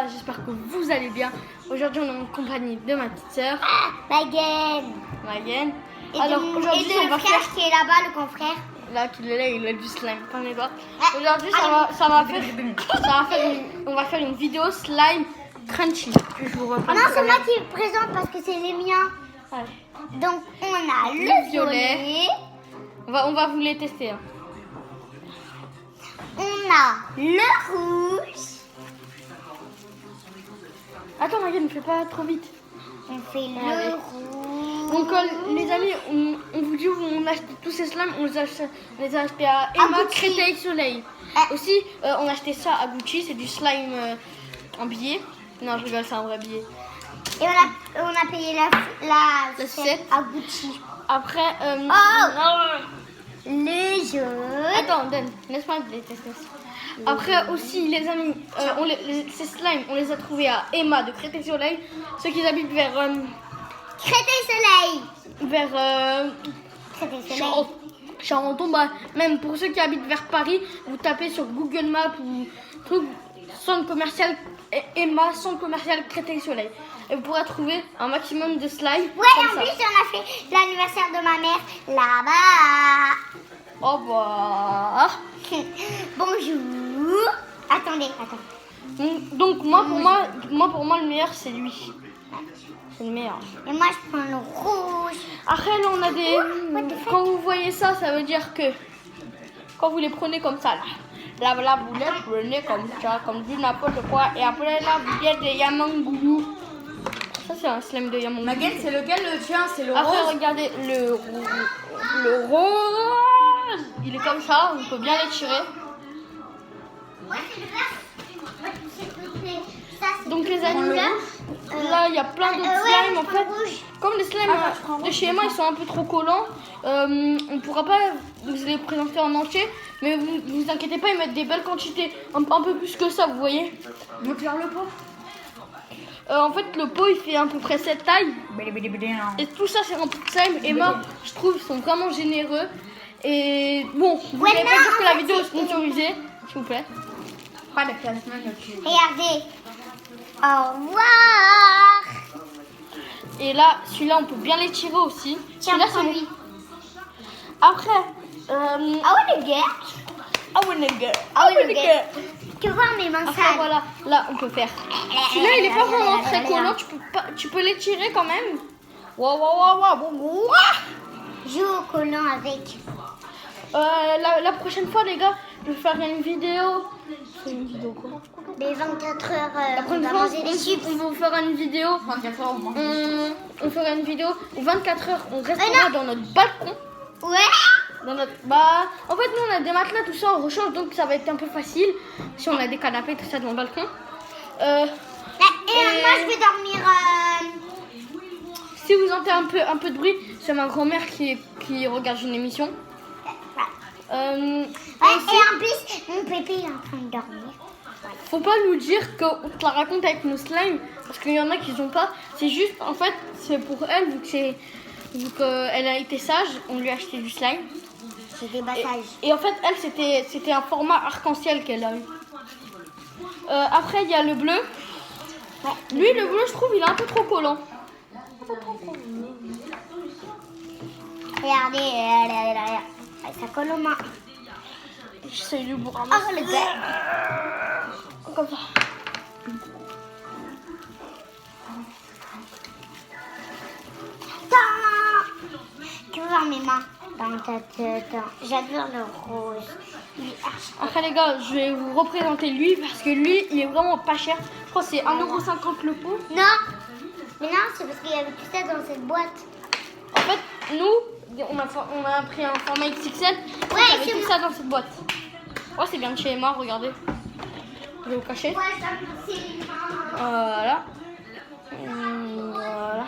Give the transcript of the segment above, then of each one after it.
va? J'espère que vous allez bien. Aujourd'hui, on est en compagnie de ma petite sœur, Magen. Magen. Et Alors, de aujourd'hui, on mon va frère faire... qui est là-bas, le confrère. Là, qu'il est là, il a du slime, plein les doigts. Ouais. Aujourd'hui, on va faire une vidéo slime crunchy. Je vous reprends. Non, c'est moi qui présente parce que c'est les miens. Allez. Donc, on a le violet. On va vous les tester. Hein. On a le rouge. Attends, Magen, ne fais pas trop vite. On fait Allez. le rouge. Donc les amis, on vous dit où on a acheté tous ces slimes, on les a achetés à Emma Gucci. Créteil Soleil. Aussi, on a acheté ça à Gucci, c'est du slime en billet. Non, je rigole, c'est un vrai billet. Et on a payé la sucette. à Gucci. Après, Le jaune. attends, Dan, laisse-moi les tester. Après aussi, les amis, ces slimes, on les a trouvés à Emma de Créteil Soleil. Ceux qui habitent vers Créteil Soleil. Créteil Soleil. Charenton, bah, même pour ceux qui habitent vers Paris, vous tapez sur Google Maps ou truc centre commercial Emma, centre commercial Créteil Soleil. Et vous pourrez trouver un maximum de slimes. Ouais, comme en ça. plus, on a fait l'anniversaire de ma mère là-bas. Oh bah. Bonjour. Attendez. Donc pour moi le meilleur c'est lui. C'est le meilleur. Et moi, je prends le rouge. Après là on a des. What the fuck? Quand vous voyez ça, ça veut dire que quand vous les prenez comme ça là, vous les prenez comme ça, comme du n'importe quoi. Et après là vous dites des yamangoulou. Ça c'est un slime de yamangoulou. Magen, c'est lequel le tien? C'est le Après rose? regardez le rose. Il est comme ça, on peut bien l'étirer. Ouais, c'est le vert. Ça, c'est Donc les le amis, rouge. là il y a plein d'autres ouais, slimes en je fait. prends rouge. Comme les slimes de chez Emma ils sont un peu trop collants, on pourra pas vous les présenter en entier, mais vous inquiétez pas, ils mettent des belles quantités, un peu plus que ça, vous voyez. Montre-leur le pot. En fait le pot il fait à peu près cette taille, et tout ça c'est rempli de slime. Emma, je trouve, ils sont vraiment généreux. Et bon, vous Ouais, n'allez pas non, dire que en la fait, vidéo est c'est- sponsorisée, s'il vous plaît. Pas de placement là-dessus. Regardez. Au revoir. Et là, celui-là on peut bien l'étirer aussi. Tiens, Celui-là, prends c'est lui. Après, Ah ouais, le gars. ah ouais les gars, Ah ouais, le gars. Tu vois mes mains Après sales. voilà, là on peut faire. Celui-là il est pas vraiment très collant, tu peux l'étirer quand même. Waouh. Joue au collant avec. La prochaine fois les gars, je vais faire une vidéo. C'est une vidéo quoi? Les 24 heures, La on prochaine va fois, manger des chips. on va vous faire une vidéo. 24 heures au moins. On fera une vidéo où 24 heures on restera dans notre balcon. Ouais. En fait nous on a des matelas tout ça, on rechange, donc ça va être un peu facile si on a des canapés tout ça dans le balcon. Et moi, je vais dormir. Si vous entendez un peu de bruit, c'est ma grand-mère qui regarde une émission. Ouais, et en plus, mon pépé il est en train de dormir. Faut pas nous dire qu'on te la raconte avec nos slimes, parce qu'il y en a qui ont pas. C'est juste, en fait, c'est pour elle, vu qu'elle a été sage, on lui a acheté du slime. C'est des passages. Et en fait, elle, c'était un format arc-en-ciel qu'elle a eu. Après, il y a le bleu. Ouais. Lui, le bleu, je trouve, il est un peu trop collant. Regardez. Ça colle aux mains. J'essaye de vous Oh, ramasser. le gars. Comme ça. Tu veux voir mes mains dans ta tête. J'adore le rose. Il est archi. Après les gars, je vais vous représenter lui parce que lui, il est vraiment pas cher. Je crois que c'est 1,50 € le pot. Non. Mais non, c'est parce qu'il y avait tout ça dans cette boîte. En fait, nous, on a pris un format XXL. Ouais, il y avait c'est tout moi. ça dans cette boîte. Ouais, c'est bien de chez Emma, regardez. Je vais vous cacher. Ouais, ça me fait les mains. Voilà. Voilà.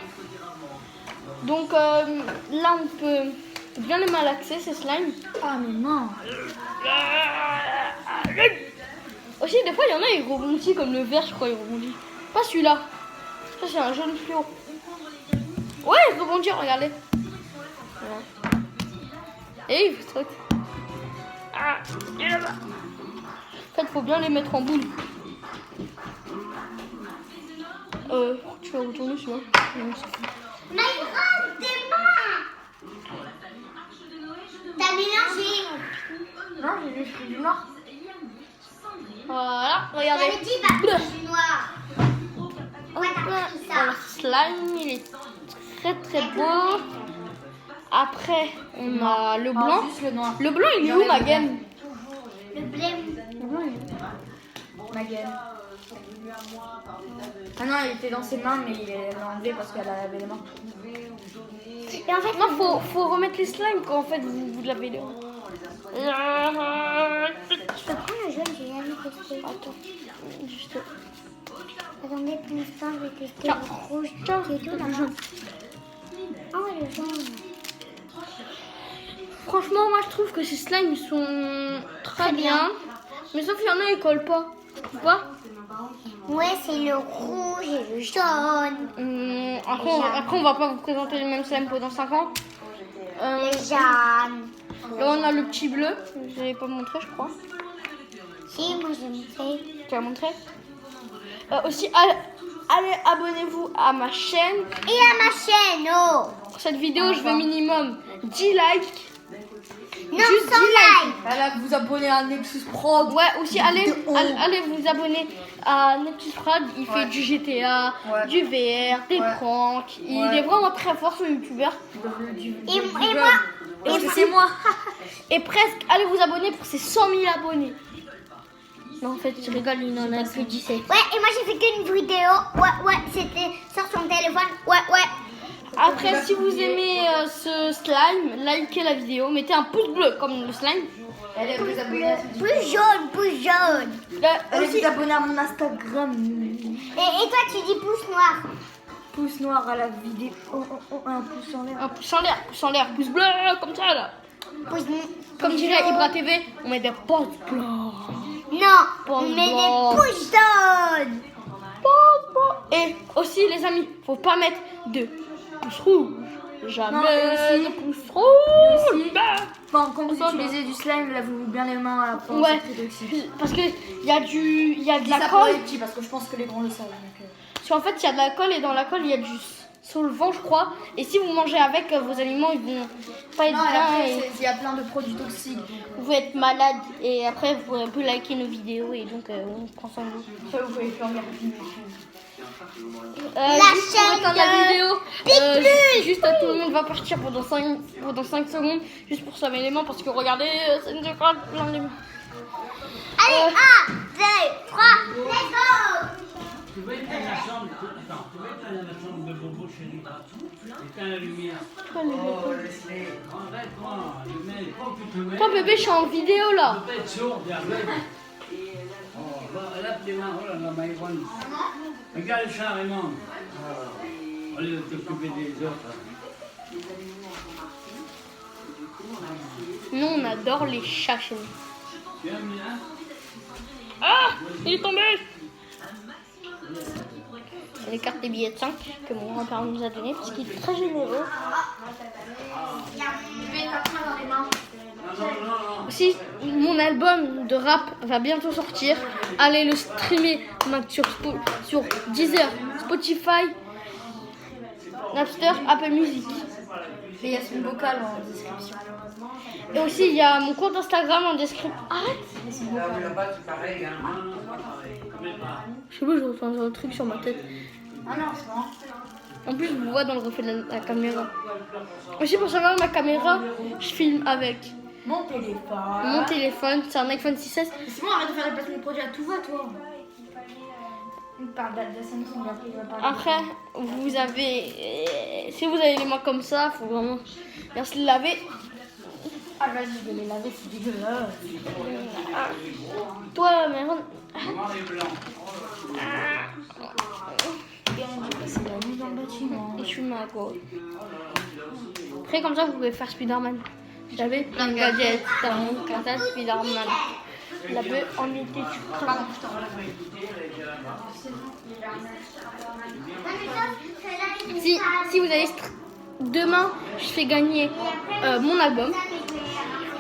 Donc là, on peut bien les malaxer, ces slimes. Ah, mais non. Aussi, des fois, il y en a, ils rebondissent comme le vert, je crois, il rebondit. Pas celui-là. Ça, c'est un jaune fluo. Ouais, il rebondit, regardez. Voilà. Et il fait ce truc. Ah, il est là-bas. En fait, faut bien les mettre en boule. Tu vas retourner celui-là. Non, c'est fou. Myron, tes mains. T'as mélangé. Non, j'ai juste pris du noir. Voilà, regardez. J'avais dit pas plus du noir. Ouais, t'as pris ça. Alors, slime, il est très très beau. Après, on a le blanc. Ah, juste le noir. Le blanc, il est où, ma game? Le blême. Le blanc, il est où? Ma gueule. Ah non, il était dans ses mains, mais il l'a enlevé parce qu'elle avait les mains. Et en fait, Non, faut remettre les slimes quand en fait vous l'avez là. je peux prendre le jaune, j'ai jamais testé. Attends, juste. Attendez, pour l'instant, je vais tester Tiens. le rouge Tiens, qui est tout le là-bas. jaune. Ah ouais, le jaune. Franchement, moi je trouve que ces slimes ils sont très bien. Mais sauf qu'il y en a, ils collent pas. Tu trouves pas? Ouais, c'est le rouge et le jaune. Après, on va pas vous présenter les mêmes slimes pendant 5 ans. Le jaune. Là, on a le petit bleu. Je l'avais pas montré, je crois. Si, moi j'ai montré. Tu l'as montré. Aussi, allez, abonnez-vous à ma chaîne. Et à ma chaîne, oh. Pour cette vidéo, je veux minimum 10 likes. Non, Juste 100 10 likes. Voilà, vous abonnez à Nexus Prod. Ouais, aussi, allez vous abonner à Nexus Prod. Il fait du GTA, Ouais. du VR, des Ouais. pranks. Il Ouais. est vraiment très fort, ce youtubeur. Et moi, Parce que c'est moi. Et presque, allez vous abonner pour ses 100 000 abonnés. Non, en fait, je rigole, il n'en a que 17. ouais, et moi j'ai fait qu'une vidéo. Ouais, c'était sur son téléphone. Ouais. Après, si vous aimez ce slime, likez la vidéo, mettez un pouce bleu comme le slime. Allez vous abonner. Pouce jaune. Là, Allez aussi, vous abonner à mon Instagram. Et toi, tu dis pouce noir. Pouce noir à la vidéo. Un pouce en l'air. un pouce en l'air, pouce bleu, comme ça là. Pouce Comme dirait Ibra TV, on met des pouces bleus. Non, Pouce on met des blanc. pouces jaunes. Et aussi, les amis, faut pas mettre de pouce rouge. Jamais Non, et aussi- de pouce rouge. aussi- Enfin, quand vous utilisez du slime, lavez-vous bien les mains avant Ouais, c'est toxique. parce que il y a de la Ça pour colle. les petits, parce que je pense que les grands le savent. Parce qu'en fait, il y a de la colle et dans la colle, il y a du solvant, je crois. Et si vous mangez avec, vos aliments, ils vont pas être Non, et bien. après, Et il y a plein de produits toxiques. Donc, vous pouvez être malade. Et après, vous pouvez un peu liker nos vidéos. Et donc, on prend soin de vous. ça, vous pouvez faire regarder. La Juste pour chaîne éteindre la de vidéo, juste tout le monde va partir pendant 5 secondes. Juste pour sauver les mains. Parce que regardez, ça nous écrase plein les mains. Allez, 1, 2, 3, let's go. Tu vas éteindre la chambre, attends, tu vas éteindre la chambre de Bobo chérie. Éteins la lumière. Arrête-moi, le mec, faut que tu te mettes. Toi, bébé, je suis en vidéo là. Tu peux être sourde et aveugle. Oh, lave tes mains, oh là là, Myron. Regarde ça, Raymond. Au lieu de t'occuper des autres. Nous, on adore les chats chez nous. Tu aimes bien? Ah, il est tombé. C'est les cartes des billets de 5 que mon grand-père nous a donné parce qu'il est très généreux. Aussi, mon album de rap va bientôt sortir. Allez le streamer sur Deezer, Spotify, Napster, Apple Music. Et Yasmine Bocal en description. Et aussi, il y a mon compte Instagram en description. Arrête! Non, c'est pareil, hein. Je sais pas, je ressens un truc sur ma tête. Ah non, c'est bon. En plus, je vous vois dans le reflet de la caméra. Aussi, pour savoir, ma caméra, je filme avec Mon téléphone. mon téléphone. C'est un iPhone 6S. C'est bon, arrête de faire des placements de produits à tout va, toi. Il parle de Samsung, après il va parler. Après, vous avez... si vous avez les mains comme ça, faut vraiment bien se laver. Ah, vas-y, je vais les laver, c'est dégueulasse. Toi, Myron, Noir et blanc. Et on dit que c'est la nuit dans le bâtiment. et je suis ma go. Après, comme ça, vous pouvez faire Spider-Man. Vous avez plein de gadgets dans mon canal Spider-Man. La bœuf en été, tu crains. Si vous allez demain, je fais gagner mon album.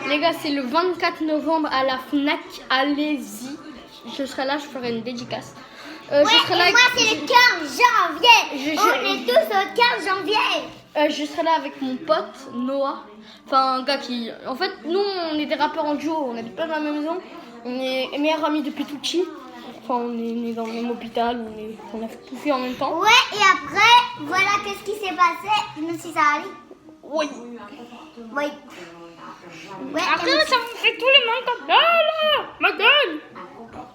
Les gars, c'est le 24 novembre à la Fnac. Allez-y. Je serai là, je ferai une dédicace. Ouais, je serai et là moi avec... c'est le 15 janvier. Je- On est tous au 15 janvier. Je serai là avec mon pote Noah. Enfin, un gars qui. En fait, nous, on est des rappeurs en duo. On n'habite pas dans la même maison. On est meilleurs amis depuis tout petit. Enfin, on est nés dans le même hôpital. On a tout fait en même temps. Ouais, et après, voilà qu'est-ce qui s'est passé. Je me suis allée. Oui. Oui. Ouais, Après, ça me fait tous les mains comme ça, là. Ma gueule.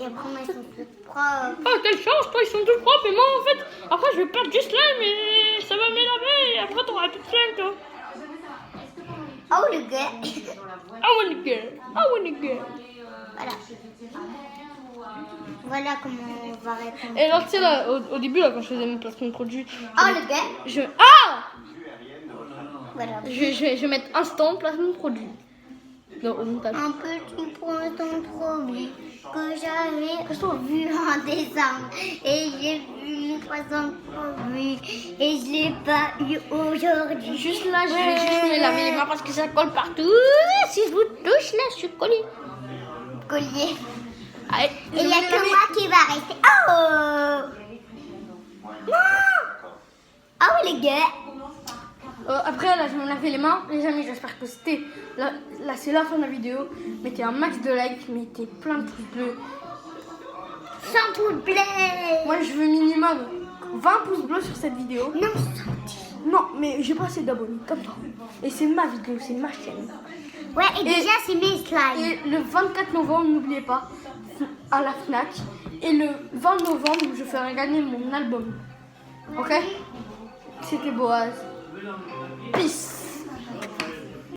et après, moi, ils sont plus propres. Oh, quelle chance, toi, ils sont tous propres. Et moi, en fait, après, je vais perdre du slime et ça va m'énerver. Et après, t'auras plus de slime, toi. Oh, le gars. I want a girl. I want a girl. Voilà. Voilà comment on va répondre. Et alors, tu sais, là, au début, là, quand je faisais mes placements de produits, Oh, le gars. Voilà. je vais mettre instant placement de produit. Non, au montage. Un petit poisson produit que j'avais vu en décembre. Et j'ai vu le poisson produit. Et je l'ai pas eu aujourd'hui. Juste là, je vais juste me laver les mains parce que ça colle partout. Si je vous touche, là, je suis collée. Collier. Allez, Et il n'y a que moi qui va rester. Oh! Non! Oh, les gars! Après, là, je vais me laver les mains. Les amis, j'espère que c'était... Là, c'est la fin de la vidéo. Mettez un max de likes, mettez plein de pouces bleus. Sans tout plaît! Moi, je veux minimum 20 pouces bleus sur cette vidéo. Non, Non, mais j'ai pas assez d'abonnés, comme toi. Et c'est ma vidéo, c'est ma chaîne. ouais, et déjà, c'est mes slides. Et le 24 novembre, n'oubliez pas, à la FNAC. Et le 20 novembre, je ferai gagner mon album. Ok? C'était Boaz. Peace.